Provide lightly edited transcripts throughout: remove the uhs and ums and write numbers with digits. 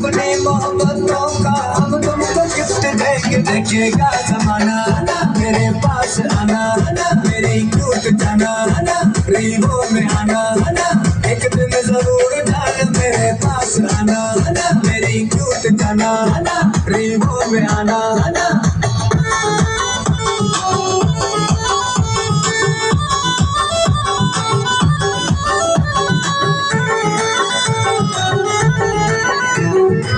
अपनी मोहब्बतों का हम तुमको गिफ्ट देंगे, देखिएगा जमाना मेरे पास आना, मेरी क्यूट जाना, रीवो में आना, एक दिन जरूर जाना मेरे पास आना, मेरी क्यूट जाना, रीवो में आना।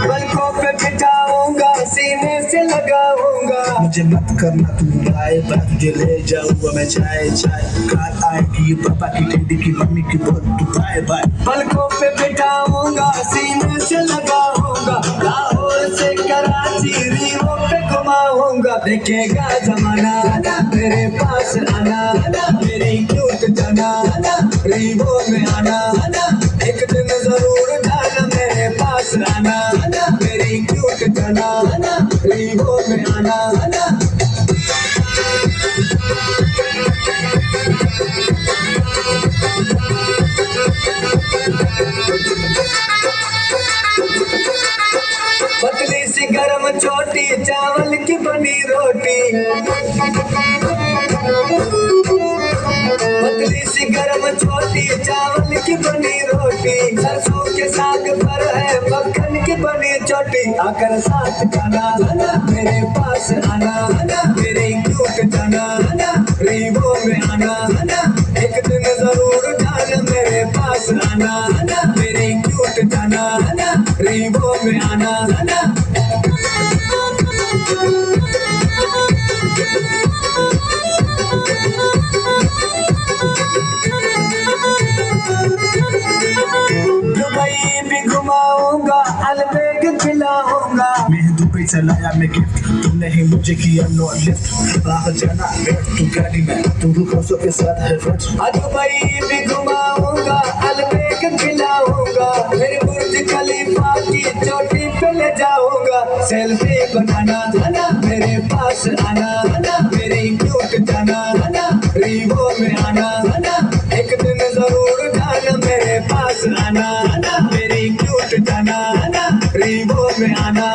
पलकों पे बिठाऊंगा, सीने से लगाऊंगा, मुझे मत करना तू बाय बाय, तुझे ले जाऊंगा मैं चाय चाय। कार आएगी पापा की टेडी की मम्मी की बोल तू बाय बाय। पलकों पे बिठाऊंगा, सीने से लगाऊंगा, लाहौर से कराची रीवो पे घुमाऊंगा, देखेगा जमाना मेरे पास आना, मेरी क्यूट जाना, रीवो में आना, एक दिन जरूर जाना मेरे पास आना, मेरी क्यूट जाना, रीवो में आना। पतली सी गरम चोटी, चावल की बनी रोटी, पतली सी गरम चोटी, चावल की बनी रोटी, सरसों के साग पर है मक्खन की बनी चोटी, आकर साथ खाना मेरे पास आना, मेरी क्यूट जाना, रीवो में आना, एक दिन जरूर जाना मेरे पास आना, मेरी क्यूट जाना, रीवो में आना। दुबई भी घुमाऊंगा, अलबेग खिलाऊंगा, मैं दुबई से लाया मैं गिफ्ट, तुमने ही मुझे किया नो लिफ्ट। बाहर जाना बैठ तू गाड़ी में, तुम रुकों के साथ है फ्रेंड्स। दुबई भी घुमाऊंगा, अलबेग खिलाऊंगा, फिर बुर्ज खलीफा की चोटी पे ले जाऊंगा, सेल्फी बनाना मेरे पास आना, मेरी क्यूट जाना, रीवो में आना, एक दिन जरूर जाना मेरे पास आना, मेरी क्यूट जाना, रीवो में आना।